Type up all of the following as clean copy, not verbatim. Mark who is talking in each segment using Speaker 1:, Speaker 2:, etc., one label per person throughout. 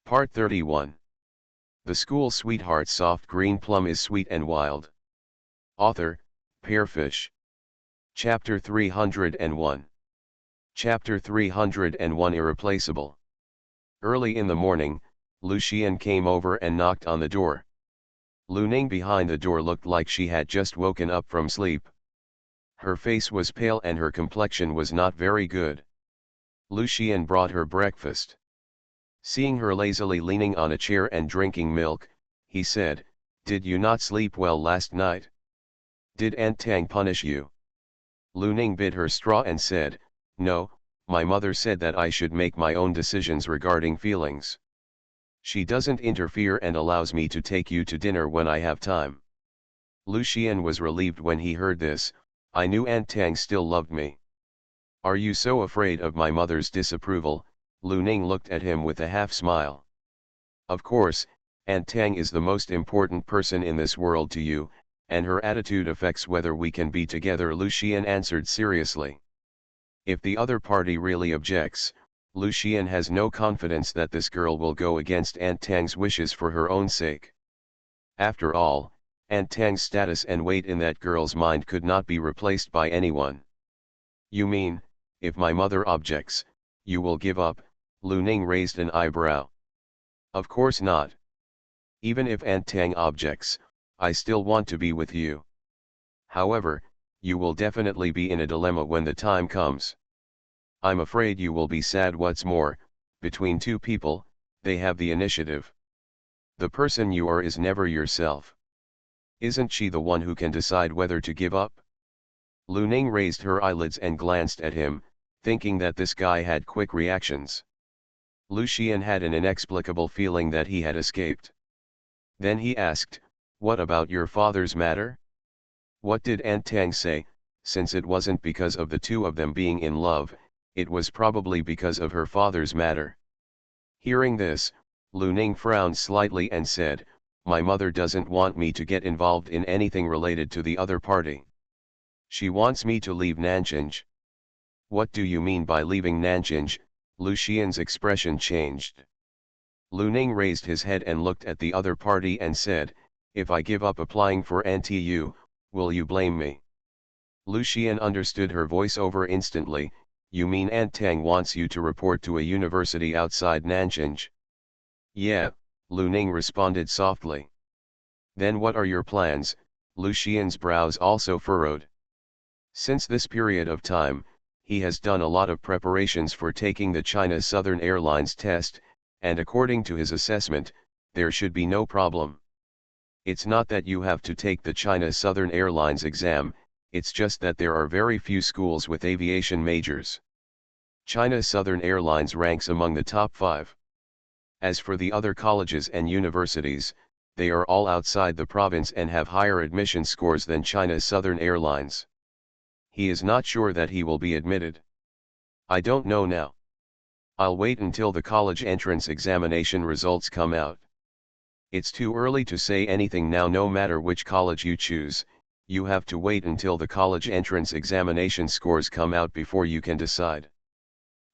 Speaker 1: Part 31. The School Sweetheart Soft Green Plum is Sweet and Wild. Author, Pearfish. Chapter 301. Chapter 301 Irreplaceable. Early in the morning, Lucian came over and knocked on the door. Lu Ning behind the door looked like she had just woken up from sleep. Her face was pale and her complexion was not very good. Lucian brought her breakfast. Seeing her lazily leaning on a chair and drinking milk, he said, "Did you not sleep well last night? Did Aunt Tang punish you?" Lu Ning bit her straw and said, "No, my mother said that I should make my own decisions regarding feelings. She doesn't interfere and allows me to take you to dinner when I have time." Lucian was relieved when he heard this. "I knew Aunt Tang still loved me." "Are you so afraid of my mother's disapproval?" Lu Ning looked at him with a half-smile. "Of course, Aunt Tang is the most important person in this world to you, and her attitude affects whether we can be together," Lucian answered seriously. If the other party really objects, Lucian has no confidence that this girl will go against Aunt Tang's wishes for her own sake. After all, Aunt Tang's status and weight in that girl's mind could not be replaced by anyone. "You mean, if my mother objects, you will give up?" Lu Ning raised an eyebrow. "Of course not. Even if Aunt Tang objects, I still want to be with you. However, you will definitely be in a dilemma when the time comes. I'm afraid you will be sad. What's more, between two people, they have the initiative. The person you are is never yourself. Isn't she the one who can decide whether to give up?" Lu Ning raised her eyelids and glanced at him, thinking that this guy had quick reactions. Lucian had an inexplicable feeling that he had escaped. Then he asked, "What about your father's matter? What did Aunt Tang say?" Since it wasn't because of the two of them being in love, it was probably because of her father's matter. Hearing this, Lu Ning frowned slightly and said, "My mother doesn't want me to get involved in anything related to the other party. She wants me to leave Nanjing." "What do you mean by leaving Nanjing?" Lucian's expression changed. Lu Ning raised his head and looked at the other party and said, "If I give up applying for NTU, will you blame me?" Lucian understood her voice over instantly. "You mean Aunt Tang wants you to report to a university outside Nanjing?" "Yeah," Lu Ning responded softly. "Then what are your plans?" Lucian's brows also furrowed. Since this period of time, he has done a lot of preparations for taking the China Southern Airlines test, and according to his assessment, there should be no problem. It's not that you have to take the China Southern Airlines exam, it's just that there are very few schools with aviation majors. China Southern Airlines ranks among the top 5. As for the other colleges and universities, they are all outside the province and have higher admission scores than China Southern Airlines. He is not sure that he will be admitted. "I don't know now. I'll wait until the college entrance examination results come out. It's too early to say anything now. No matter which college you choose, you have to wait until the college entrance examination scores come out before you can decide.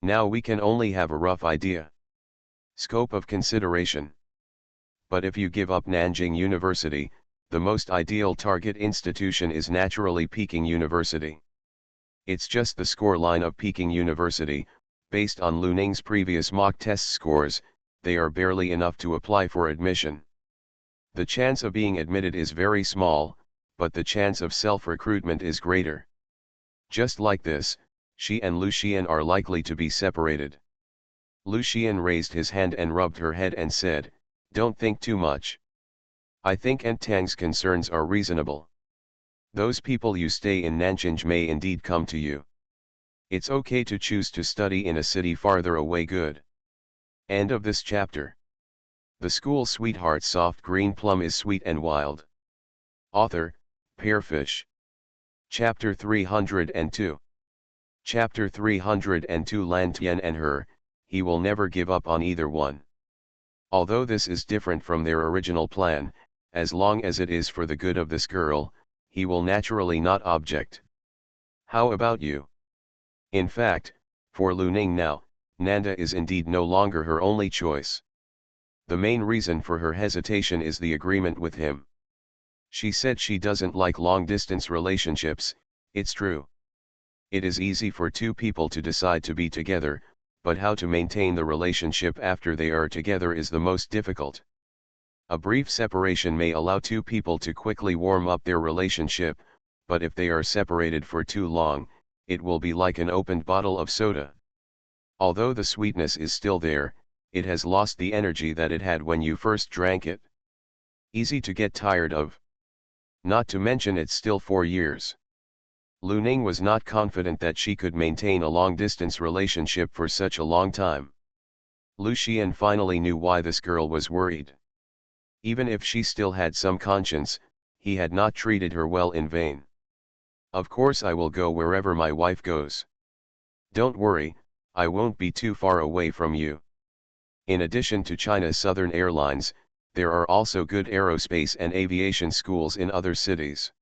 Speaker 1: Now we can only have a rough idea. Scope of consideration. But if you give up Nanjing University, the most ideal target institution is naturally Peking University. It's just the score line of Peking University. Based on Lu Ning's previous mock test scores, they are barely enough to apply for admission. The chance of being admitted is very small, but the chance of self-recruitment is greater. Just like this, she and Lucian are likely to be separated." Lucian raised his hand and rubbed her head and said, "Don't think too much. I think Aunt Tang's concerns are reasonable. Those people you stay in Nanjing may indeed come to you. It's okay to choose to study in a city farther away. Good." End of this chapter. The School Sweetheart Soft Green Plum is Sweet and Wild. Author, Pearfish. Chapter 302. Chapter 302 Lan Tian and her, he will never give up on either one. Although this is different from their original plan, as long as it is for the good of this girl, he will naturally not object. How about you? In fact, for Lu Ning now, Nanda is indeed no longer her only choice. The main reason for her hesitation is the agreement with him. She said she doesn't like long-distance relationships. It's true. It is easy for two people to decide to be together, but how to maintain the relationship after they are together is the most difficult. A brief separation may allow two people to quickly warm up their relationship, but if they are separated for too long, it will be like an opened bottle of soda. Although the sweetness is still there, it has lost the energy that it had when you first drank it. Easy to get tired of. Not to mention it's still 4 years. Lu Ning was not confident that she could maintain a long-distance relationship for such a long time. Lu Xian finally knew why this girl was worried. Even if she still had some conscience, he had not treated her well in vain. Of course I will go wherever my wife goes. Don't worry, I won't be too far away from you. In addition to China's Southern Airlines, there are also good aerospace and aviation schools in other cities.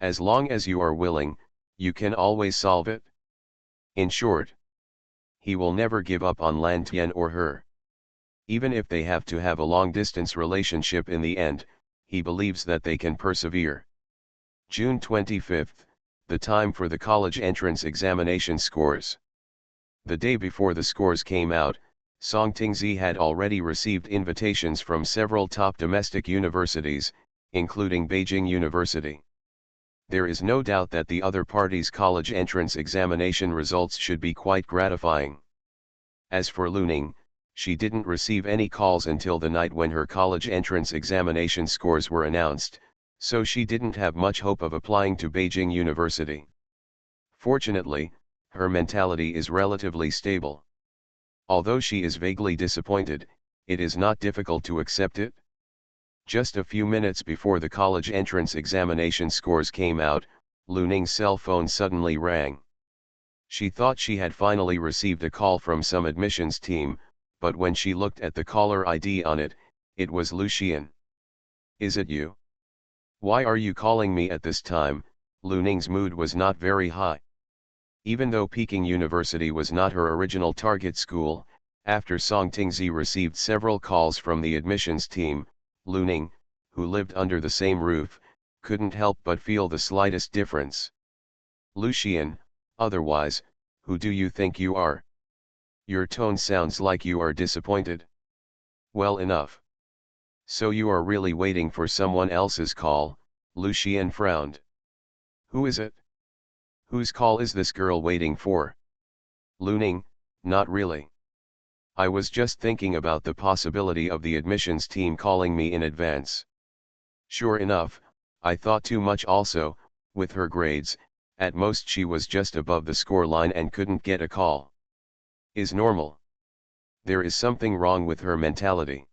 Speaker 1: As long as you are willing, you can always solve it. In short, he will never give up on Lan Tian or her. Even if they have to have a long-distance relationship in the end, he believes that they can persevere. June 25th, the time for the college entrance examination scores. The day before the scores came out, Song Tingzi had already received invitations from several top domestic universities, including Beijing University. There is no doubt that the other party's college entrance examination results should be quite gratifying. As for Lu Ning, she didn't receive any calls until the night when her college entrance examination scores were announced, so she didn't have much hope of applying to Beijing University. Fortunately, her mentality is relatively stable. Although she is vaguely disappointed, it is not difficult to accept it. Just a few minutes before the college entrance examination scores came out, Lu Ning's cell phone suddenly rang. She thought she had finally received a call from some admissions team, but when she looked at the caller ID on it, it was Lu Xian. Is it you? Why are you calling me at this time? Lu Ning's mood was not very high. Even though Peking University was not her original target school, after Song Tingzi received several calls from the admissions team, Lu Ning, who lived under the same roof, couldn't help but feel the slightest difference. Lu Xian, otherwise, who do you think you are? Your tone sounds like you are disappointed. Well enough. So you are really waiting for someone else's call? Lu Xian frowned. Who is it? Whose call is this girl waiting for? Lu Ning, not really. I was just thinking about the possibility of the admissions team calling me in advance. Sure enough, I thought too much also. With her grades, at most she was just above the score line and couldn't get a call. Is normal. There is something wrong with her mentality.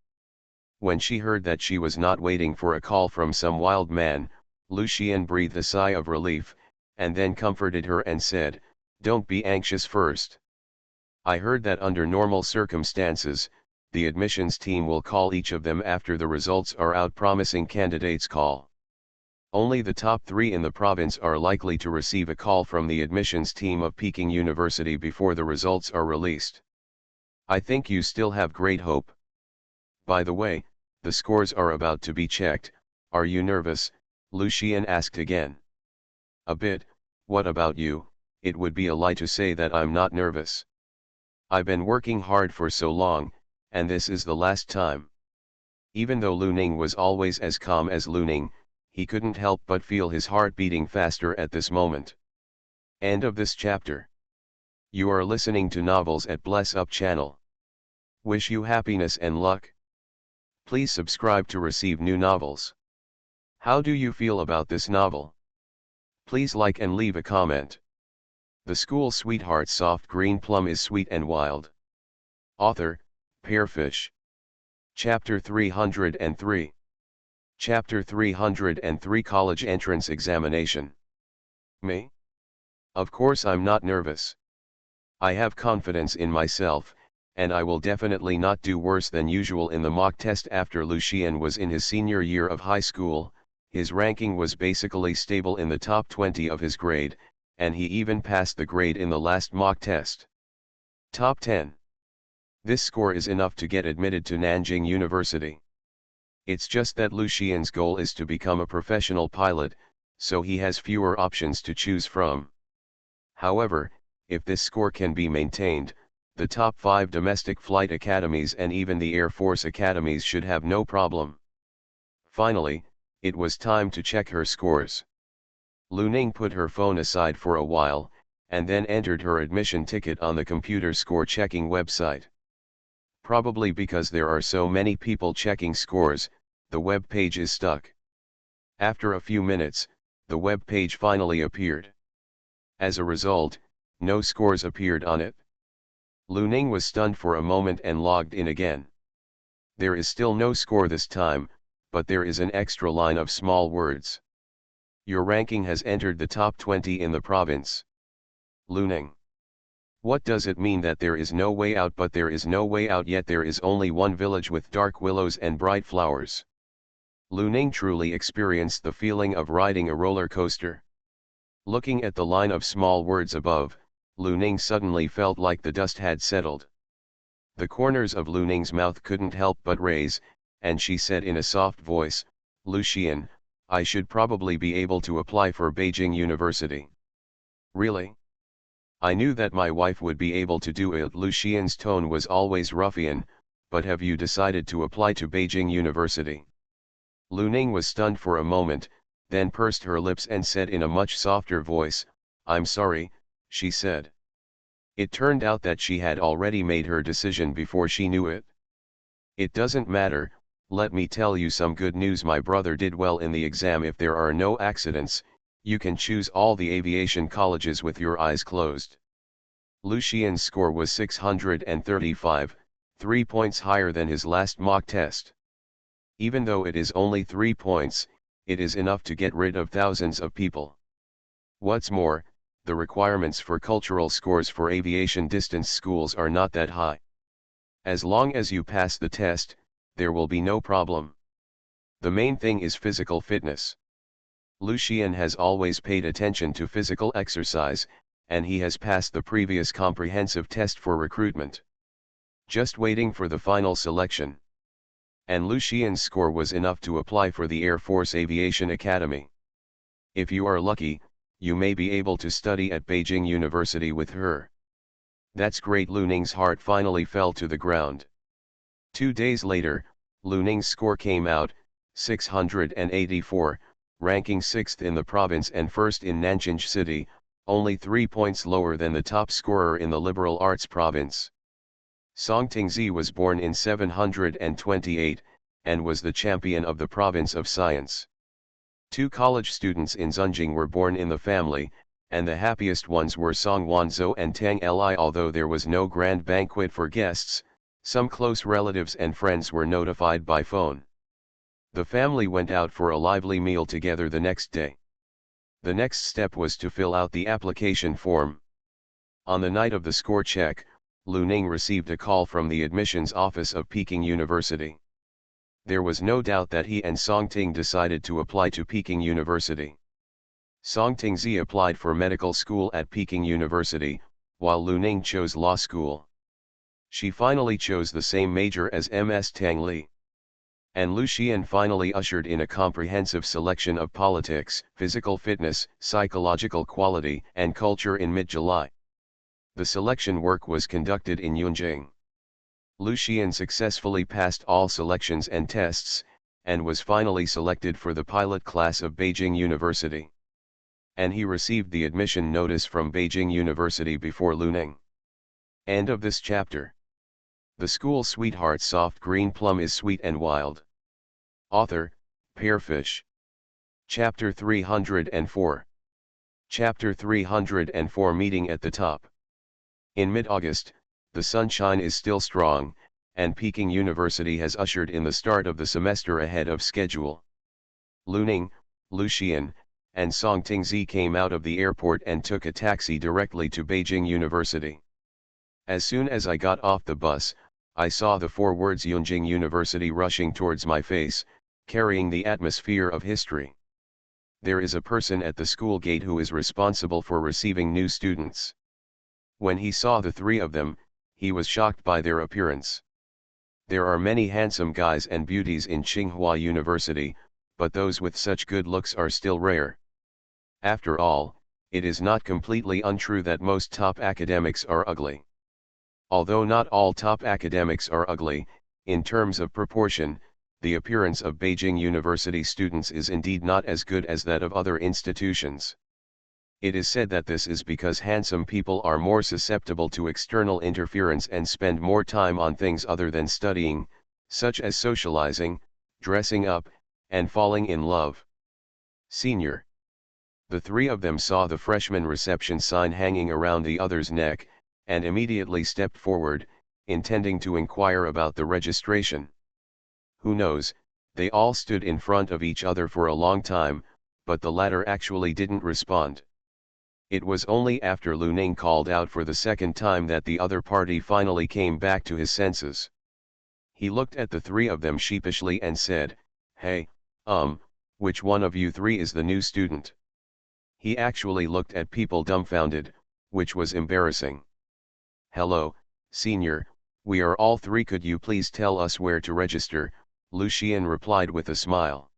Speaker 1: When she heard that she was not waiting for a call from some wild man, Lu Xian breathed a sigh of relief, and then comforted her and said, "Don't be anxious first. I heard that under normal circumstances, the admissions team will call each of them after the results are out. Promising candidates call. Only the top 3 in the province are likely to receive a call from the admissions team of Peking University before the results are released. I think you still have great hope. By the way, the scores are about to be checked. Are you nervous?" Lu Xian asked again. "A bit. What about you?" "It would be a lie to say that I'm not nervous. I've been working hard for so long, and this is the last time." Even though Lu Ning was always as calm as Lu Ning, he couldn't help but feel his heart beating faster at this moment. End of this chapter. You are listening to Novels at Bless Up channel. Wish you happiness and luck. Please subscribe to receive new novels. How do you feel about this novel? Please like and leave a comment. The School Sweetheart Soft Green Plum is sweet and wild. Author, Pearfish. Chapter 303. Chapter 303 College Entrance Examination. Me? Of course I'm not nervous. I have confidence in myself, and I will definitely not do worse than usual in the mock test. After Lu Xian was in his senior year of high school, his ranking was basically stable in the top 20 of his grade, and he even passed the grade in the last mock test. Top 10. This score is enough to get admitted to Nanjing University. It's just that Lu Xian's goal is to become a professional pilot, so he has fewer options to choose from. However, if this score can be maintained, the top 5 domestic flight academies and even the Air Force academies should have no problem. Finally, it was time to check her scores. Lu Ning put her phone aside for a while, and then entered her admission ticket on the computer score checking website. Probably because there are so many people checking scores, the web page is stuck. After a few minutes, the web page finally appeared. As a result, no scores appeared on it. Lu Ning was stunned for a moment and logged in again. There is still no score this time, but there is an extra line of small words. Your ranking has entered the top 20 in the province. Lu Ning. What does it mean that there is no way out, but there is no way out yet there is only one village with dark willows and bright flowers? Lu Ning truly experienced the feeling of riding a roller coaster. Looking at the line of small words above, Lu Ning suddenly felt like the dust had settled. The corners of Lu Ning's mouth couldn't help but raise, and she said in a soft voice, Lu Xian, I should probably be able to apply for Beijing University. Really? I knew that my wife would be able to do it. Lu Xian's tone was always ruffian, but have you decided to apply to Beijing University? Lu Ning was stunned for a moment, then pursed her lips and said in a much softer voice, I'm sorry, she said. It turned out that she had already made her decision before she knew it. It doesn't matter, let me tell you some good news. My brother did well in the exam. If there are no accidents, you can choose all the aviation colleges with your eyes closed. Lu Xian's score was 635, 3 points higher than his last mock test. Even though it is only 3 points, it is enough to get rid of thousands of people. What's more, the requirements for cultural scores for aviation distance schools are not that high. As long as you pass the test, there will be no problem. The main thing is physical fitness. Lu Xian has always paid attention to physical exercise, and he has passed the previous comprehensive test for recruitment. Just waiting for the final selection. And Lu Xian's score was enough to apply for the Air Force Aviation Academy. If you are lucky, you may be able to study at Beijing University with her. That's great. Lu Ning's heart finally fell to the ground. 2 days later, Lu Ning's score came out, 684, ranking 6th in the province and 1st in Nanjing City, only 3 points lower than the top scorer in the liberal arts province. Song Tingzi was born in 728, and was the champion of the province of science. 2 college students in Zunjing were born in the family, and the happiest ones were Song Wanzhou and Tang Li. Although there was no grand banquet for guests, some close relatives and friends were notified by phone. The family went out for a lively meal together the next day. The next step was to fill out the application form. On the night of the score check, Lu Ning received a call from the admissions office of Peking University. There was no doubt that he and Song Ting decided to apply to Peking University. Song Tingzi applied for medical school at Peking University, while Lu Ning chose law school. She finally chose the same major as Ms. Tang Li. And Lu Xian finally ushered in a comprehensive selection of politics, physical fitness, psychological quality, and culture in mid-July. The selection work was conducted in Yunjing. Lu Xian successfully passed all selections and tests, and was finally selected for the pilot class of Beijing University. And he received the admission notice from Beijing University before Lu Ning. End of this chapter. The School Sweetheart. Soft green plum is sweet and wild. Author, Pearfish. Chapter 304. Chapter 304. Meeting at the top. In mid-August, the sunshine is still strong, and Peking University has ushered in the start of the semester ahead of schedule. Lu Ning, Lu Xian, and Song Tingzi came out of the airport and took a taxi directly to Beijing University. As soon as I got off the bus, I saw the 4 words Yunjing University rushing towards my face, carrying the atmosphere of history. There is a person at the school gate who is responsible for receiving new students. When he saw the 3 of them, he was shocked by their appearance. There are many handsome guys and beauties in Tsinghua University, but those with such good looks are still rare. After all, it is not completely untrue that most top academics are ugly. Although not all top academics are ugly, in terms of proportion, the appearance of Beijing University students is indeed not as good as that of other institutions. It is said that this is because handsome people are more susceptible to external interference and spend more time on things other than studying, such as socializing, dressing up, and falling in love. Senior. The three of them saw the freshman reception sign hanging around the other's neck, and immediately stepped forward, intending to inquire about the registration. Who knows, they all stood in front of each other for a long time, but the latter actually didn't respond. It was only after Lu Ning called out for the second time that the other party finally came back to his senses. He looked at the three of them sheepishly and said, "Hey, which one of you three is the new student?" He actually looked at people dumbfounded, which was embarrassing. "Hello, senior, we are all three. Could you please tell us where to register?" Lu Xian replied with a smile.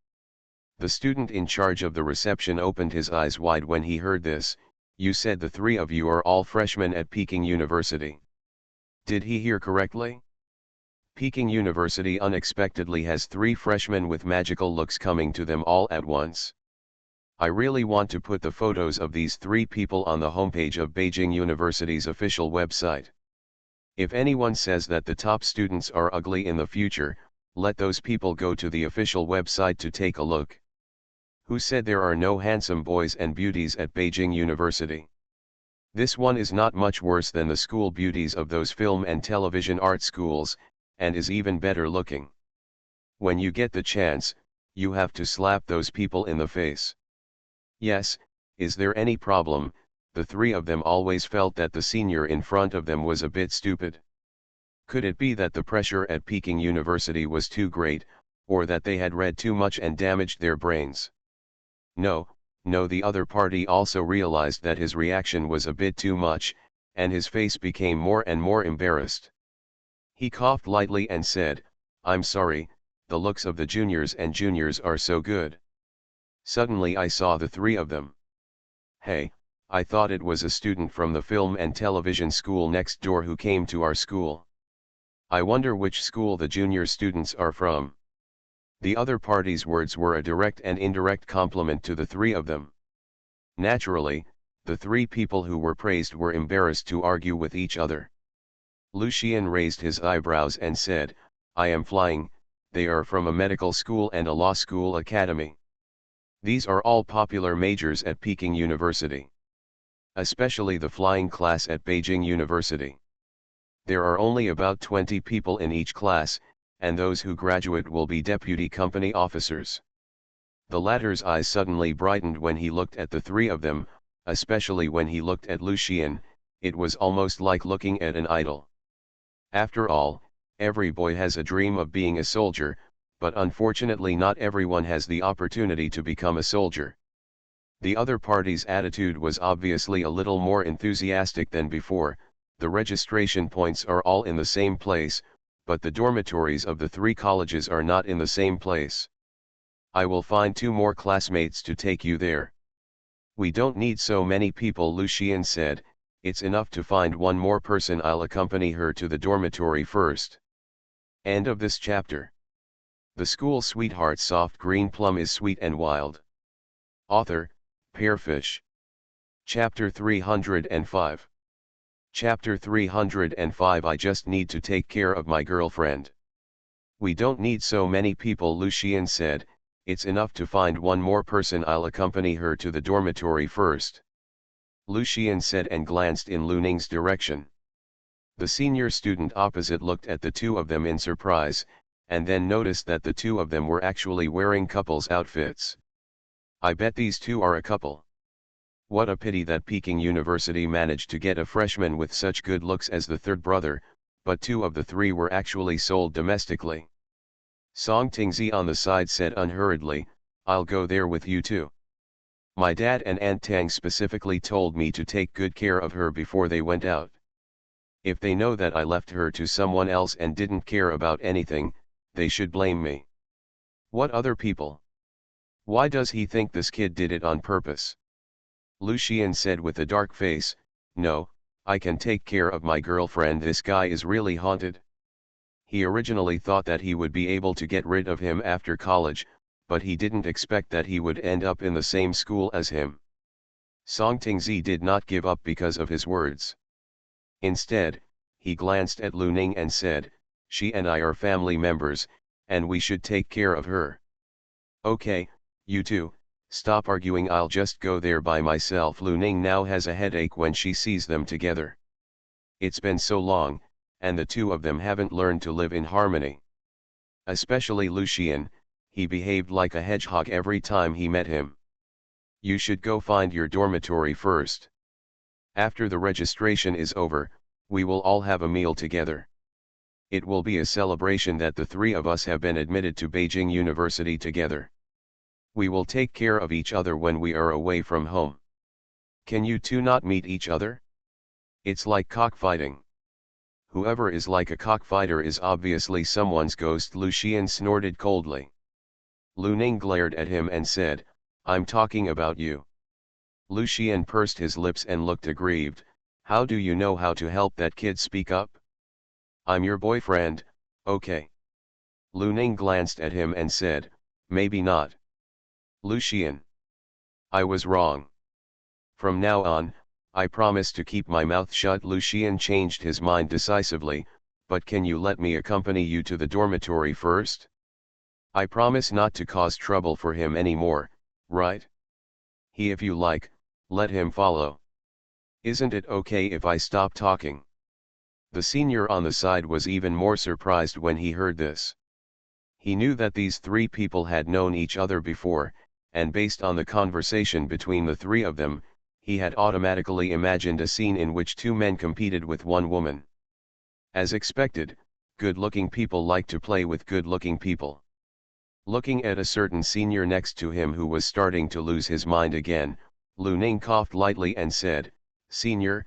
Speaker 1: The student in charge of the reception opened his eyes wide when he heard this. "You said the three of you are all freshmen at Peking University. Did he hear correctly? Peking University unexpectedly has three freshmen with magical looks coming to them all at once. I really want to put the photos of these three people on the homepage of Beijing University's official website. If anyone says that the top students are ugly in the future, let those people go to the official website to take a look. Who said there are no handsome boys and beauties at Beijing University? This one is not much worse than the school beauties of those film and television art schools, and is even better looking. When you get the chance, you have to slap those people in the face." Yes, is there any problem? The three of them always felt that the senior in front of them was a bit stupid. Could it be that the pressure at Peking University was too great, or that they had read too much and damaged their brains? No, the other party also realized that his reaction was a bit too much, and his face became more and more embarrassed. He coughed lightly and said, "I'm sorry, the looks of the juniors and juniors are so good. Suddenly I saw the three of them. Hey, I thought it was a student from the film and television school next door who came to our school. I wonder which school the junior students are from." The other party's words were a direct and indirect compliment to the three of them. Naturally, the three people who were praised were embarrassed to argue with each other. Lu Xian raised his eyebrows and said, "I am flying, they are from a medical school and a law school academy. These are all popular majors at Peking University. Especially the flying class at Beijing University. There are only about 20 people in each class, and those who graduate will be deputy company officers." The latter's eyes suddenly brightened when he looked at the three of them, especially when he looked at Lu Xian. It was almost like looking at an idol. After all, every boy has a dream of being a soldier, but unfortunately not everyone has the opportunity to become a soldier. The other party's attitude was obviously a little more enthusiastic than before. The registration points are all in the same place, but the dormitories of the three colleges are not in the same place. I will find 2 more classmates to take you there. We don't need so many people, Lu Xian said. It's enough to find 1 more person. I'll accompany her to the dormitory first. End of this chapter. The School Sweetheart Soft Green Plum is Sweet and Wild. Author, Pearfish. Chapter 305. Chapter 305. I just need to take care of my girlfriend. We don't need so many people, Lu Xian said. It's enough to find 1 more person. I'll accompany her to the dormitory first. Lu Xian said and glanced in Lu Ning's direction. The senior student opposite looked at the 2 of them in surprise, and then noticed that the 2 of them were actually wearing couples' outfits. I bet these 2 are a couple. What a pity that Peking University managed to get a freshman with such good looks as the third brother, but 2 of the 3 were actually sold domestically. Song Tingzi on the side said unhurriedly, "I'll go there with you too. My dad and Aunt Tang specifically told me to take good care of her before they went out." If they know that I left her to someone else and didn't care about anything, they should blame me. What other people? Why does he think this kid did it on purpose? Lucien said with a dark face, no, I can take care of my girlfriend. This guy is really haunted. He originally thought that he would be able to get rid of him after college, but he didn't expect that he would end up in the same school as him. Song Tingzi did not give up because of his words. Instead, he glanced at Lu Ning and said, she and I are family members, and we should take care of her. Okay, you two, stop arguing, I'll just go there by myself. Lu Ning now has a headache when she sees them together. It's been so long, and the two of them haven't learned to live in harmony. Especially Lucien, he behaved like a hedgehog every time he met him. You should go find your dormitory first. After the registration is over, we will all have a meal together. It will be a celebration that the three of us have been admitted to Beijing University together. We will take care of each other when we are away from home. Can you two not meet each other? It's like cockfighting. Whoever is like a cockfighter is obviously someone's ghost. Lucien snorted coldly. Lu Ning glared at him and said, I'm talking about you. Lucien pursed his lips and looked aggrieved. How do you know how to help that kid speak up? I'm your boyfriend, okay. Lu Ning glanced at him and said, maybe not. Lucien. I was wrong. From now on, I promise to keep my mouth shut. Lucien changed his mind decisively, but can you let me accompany you to the dormitory first? I promise not to cause trouble for him anymore, right? If you like, let him follow. Isn't it okay if I stop talking? The senior on the side was even more surprised when he heard this. He knew that these three people had known each other before, and based on the conversation between the three of them, he had automatically imagined a scene in which two men competed with one woman. As expected, good-looking people like to play with good-looking people. Looking at a certain senior next to him who was starting to lose his mind again, Lu Ning coughed lightly and said, Senior,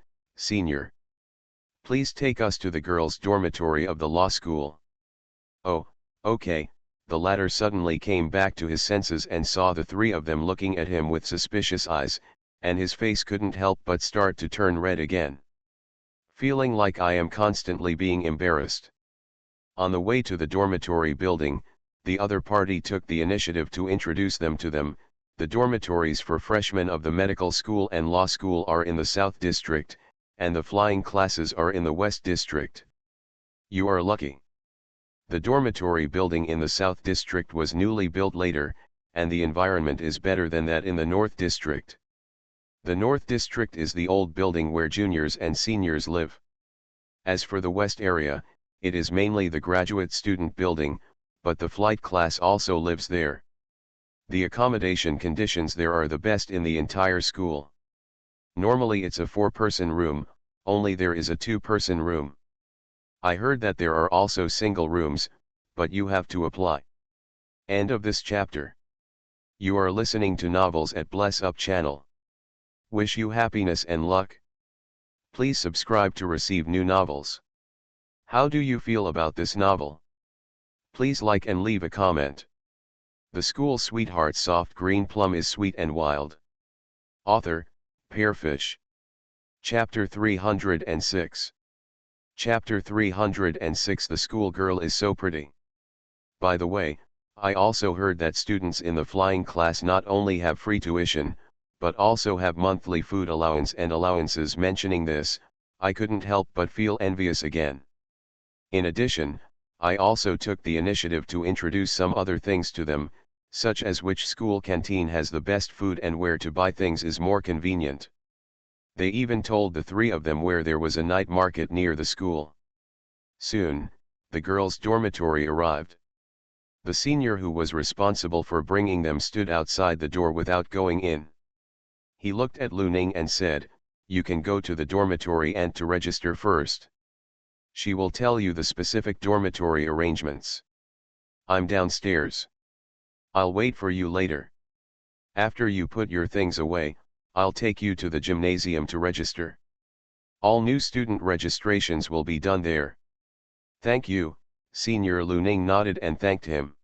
Speaker 1: please take us to the girls' dormitory of the law school. Oh, okay. The latter suddenly came back to his senses and saw the three of them looking at him with suspicious eyes, and his face couldn't help but start to turn red again. Feeling like I am constantly being embarrassed. On the way to the dormitory building, the other party took the initiative to introduce them to them. The dormitories for freshmen of the medical school and law school are in the South District, and the flying classes are in the West District. You are lucky. The dormitory building in the South District was newly built later, and the environment is better than that in the North District. The North District is the old building where juniors and seniors live. As for the West area, it is mainly the graduate student building, but the flight class also lives there. The accommodation conditions there are the best in the entire school. Normally it's a 4-person room, only there is a 2-person room. I heard that there are also single rooms, but you have to apply. End of this chapter. You are listening to Novels at Bless Up channel. Wish you happiness and luck. Please subscribe to receive new novels. How do you feel about this novel? Please like and leave a comment. The School Sweetheart Soft Green Plum is sweet and wild. Author, Pearfish. Chapter 306. Chapter 306. The schoolgirl is so pretty. By the way, I also heard that students in the flying class not only have free tuition, but also have monthly food allowance and allowances. Mentioning this, I couldn't help but feel envious again. In addition, I also took the initiative to introduce some other things to them, such as which school canteen has the best food and where to buy things is more convenient. They even told the three of them where there was a night market near the school. Soon, the girls' dormitory arrived. The senior who was responsible for bringing them stood outside the door without going in. He looked at Lu Ning and said, you can go to the dormitory and to register first. She will tell you the specific dormitory arrangements. I'm downstairs. I'll wait for you later. After you put your things away, I'll take you to the gymnasium to register. All new student registrations will be done there. Thank you, Senior Lu Ning nodded and thanked him.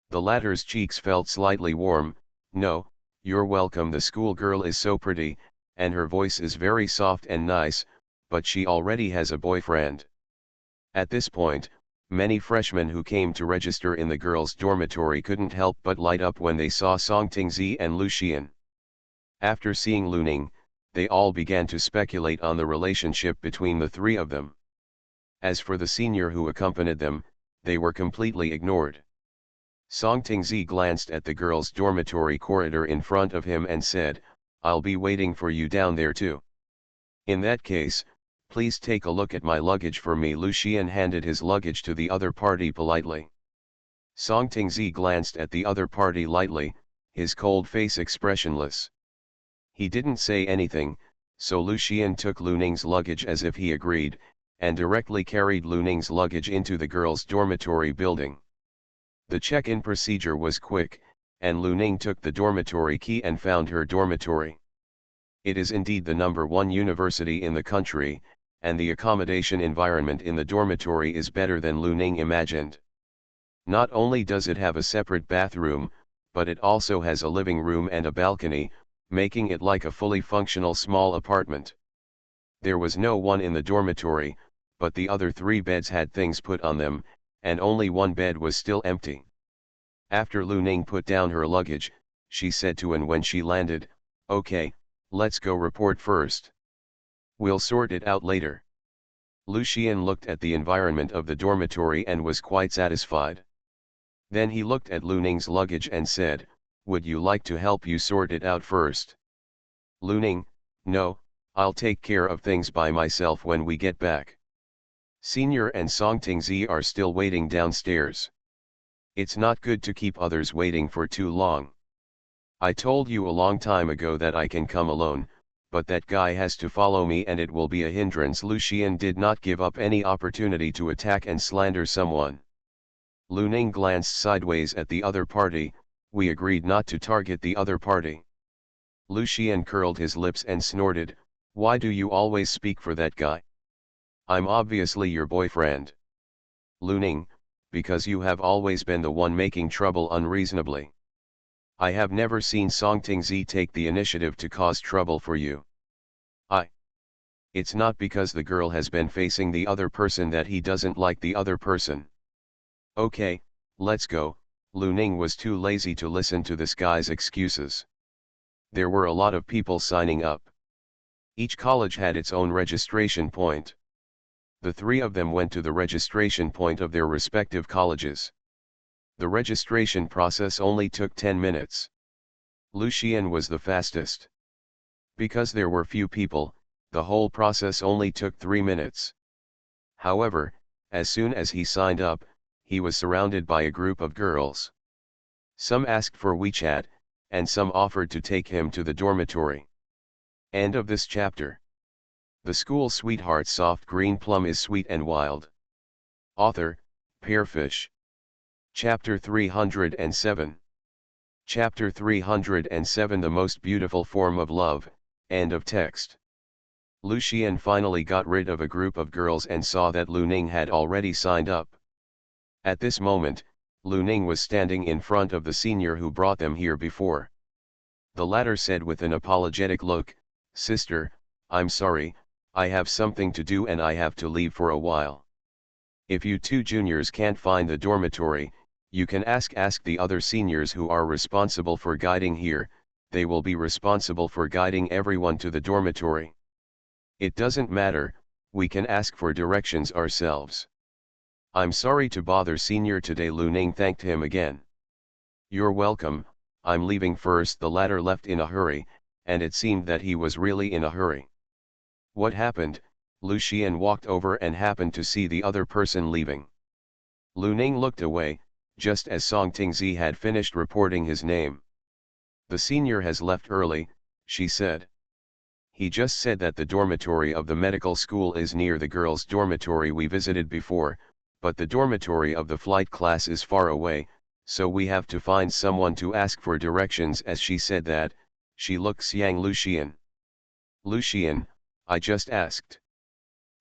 Speaker 1: The latter's cheeks felt slightly warm. No, you're welcome. The schoolgirl is so pretty, and her voice is very soft and nice, but she already has a boyfriend. At this point, many freshmen who came to register in the girls' dormitory couldn't help but light up when they saw Song Tingzi and Lu Xian. After seeing Lu Ning, they all began to speculate on the relationship between the three of them. As for the senior who accompanied them, they were completely ignored. Song Tingzi glanced at the girls' dormitory corridor in front of him and said, "I'll be waiting for you down there too. In that case, please take a look at my luggage for me." Lu Xian handed his luggage to the other party politely. Song Tingzi glanced at the other party lightly, his cold face expressionless. He didn't say anything, so Lu Xian took Lu Ning's luggage as if he agreed, and directly carried Lu Ning's luggage into the girls' dormitory building. The check-in procedure was quick, and Lu Ning took the dormitory key and found her dormitory. It is indeed the #1 university in the country, and the accommodation environment in the dormitory is better than Lu Ning imagined. Not only does it have a separate bathroom, but it also has a living room and a balcony, making it like a fully functional small apartment. There was no one in the dormitory, but the other 3 beds had things put on them, and only one bed was still empty. After Lu Ning put down her luggage, she said to An when she landed, "Okay, let's go report first. We'll sort it out later." Lu Xian looked at the environment of the dormitory and was quite satisfied. Then he looked at Lu Ning's luggage and said, "Would you like to help you sort it out first?" Lu Ning, "No, I'll take care of things by myself when we get back. Senior and Song Tingzi are still waiting downstairs. It's not good to keep others waiting for too long. I told you a long time ago that I can come alone, but that guy has to follow me and it will be a hindrance." Lu Xian did not give up any opportunity to attack and slander someone. Lu Ning glanced sideways at the other party. "We agreed not to target the other party." Lu Xian curled his lips and snorted, "Why do you always speak for that guy? I'm obviously your boyfriend." Lu Ning, "Because you have always been the one making trouble unreasonably. I have never seen Song Tingzi take the initiative to cause trouble for you. It's not because the girl has been facing the other person that he doesn't like the other person." "Okay, let's go." Lu Ning was too lazy to listen to this guy's excuses. There were a lot of people signing up. Each college had its own registration point. The 3 of them went to the registration point of their respective colleges. The registration process only took 10 minutes. Lu Xian was the fastest. Because there were few people, the whole process only took 3 minutes. However, as soon as he signed up, he was surrounded by a group of girls. Some asked for WeChat, and some offered to take him to the dormitory. End of this chapter. The School Sweetheart Soft Green Plum is Sweet and Wild. Author, Pearfish. Chapter 307. Chapter 307 The Most Beautiful Form of Love. End of text. Lu Xian finally got rid of a group of girls and saw that Lu Ning had already signed up. At this moment, Lu Ning was standing in front of the senior who brought them here before. The latter said with an apologetic look, "Sister, I'm sorry, I have something to do and I have to leave for a while. If you 2 juniors can't find the dormitory, you can ask the other seniors who are responsible for guiding here. They will be responsible for guiding everyone to the dormitory. It doesn't matter, we can ask for directions ourselves." "I'm sorry to bother Senior today." Lu Ning thanked him again. "You're welcome, I'm leaving first." The latter left in a hurry, and it seemed that he was really in a hurry. "What happened?" Lu Xian walked over and happened to see the other person leaving. Lu Ning looked away, just as Song Tingzi had finished reporting his name. "The senior has left early," she said. "He just said that the dormitory of the medical school is near the girls' dormitory we visited before, but the dormitory of the flight class is far away, so we have to find someone to ask for directions." As she said that, she looked Xiang Lu Xian. "Lu Xian, I just asked.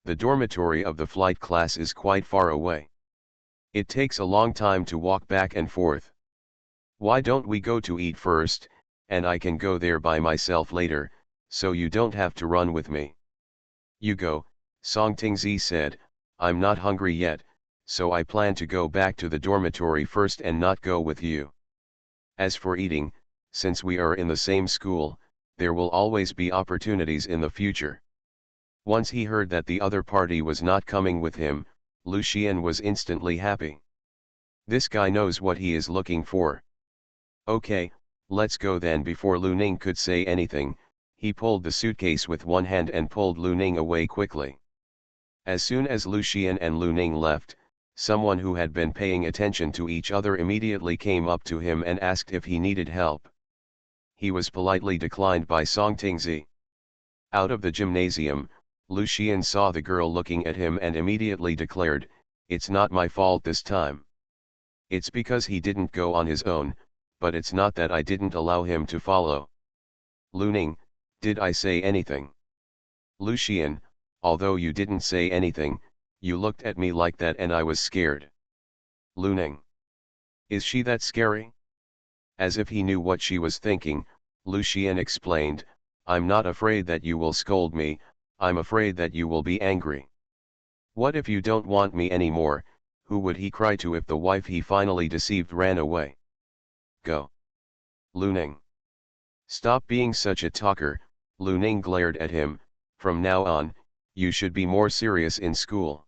Speaker 1: The dormitory of the flight class is quite far away. It takes a long time to walk back and forth. Why don't we go to eat first, and I can go there by myself later, so you don't have to run with me. You go, Song Tingzi said, I'm not hungry yet, so I plan to go back to the dormitory first and not go with you. As for eating, since we are in the same school, there will always be opportunities in the future. Once he heard that the other party was not coming with him, Lu Xian was instantly happy. This guy knows what he is looking for. Okay, let's go then. Before Lu Ning could say anything, he pulled the suitcase with one hand and pulled Lu Ning away quickly. As soon as Lu Xian and Lu Ning left, someone who had been paying attention to each other immediately came up to him and asked if he needed help. He was politely declined by Song Tingzi. Out of the gymnasium, Lu Xian saw the girl looking at him and immediately declared, "It's not my fault this time. It's because he didn't go on his own, but it's not that I didn't allow him to follow." Lu Ning, did I say anything? Lu Xian, although you didn't say anything, you looked at me like that and I was scared. Lu Ning, is she that scary? As if he knew what she was thinking, Lu Xian explained, I'm not afraid that you will scold me, I'm afraid that you will be angry. What if you don't want me anymore? Who would he cry to if the wife he finally deceived ran away? Go. Lu Ning. Stop being such a talker, Lu Ning glared at him, from now on, you should be more serious in school.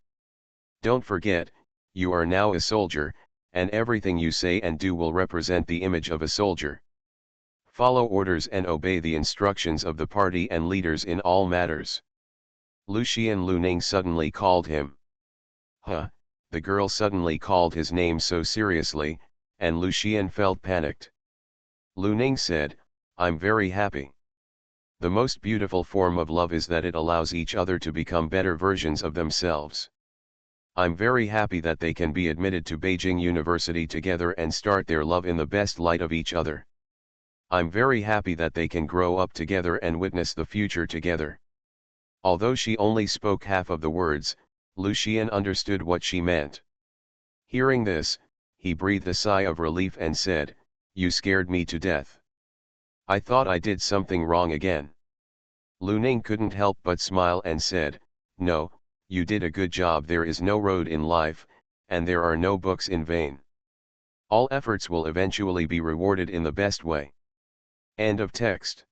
Speaker 1: Don't forget, you are now a soldier, and everything you say and do will represent the image of a soldier. Follow orders and obey the instructions of the party and leaders in all matters. Lu Xian. Lu Ning suddenly called him. Huh, the girl suddenly called his name so seriously, and Lu Xian felt panicked. Lu Ning said, I'm very happy. The most beautiful form of love is that it allows each other to become better versions of themselves. I'm very happy that they can be admitted to Beijing University together and start their love in the best light of each other. I'm very happy that they can grow up together and witness the future together. Although she only spoke half of the words, Lu Xian understood what she meant. Hearing this, he breathed a sigh of relief and said, You scared me to death. I thought I did something wrong again. Lu Ning couldn't help but smile and said, No, you did a good job. There is no road in life, and there are no books in vain. All efforts will eventually be rewarded in the best way. End of text.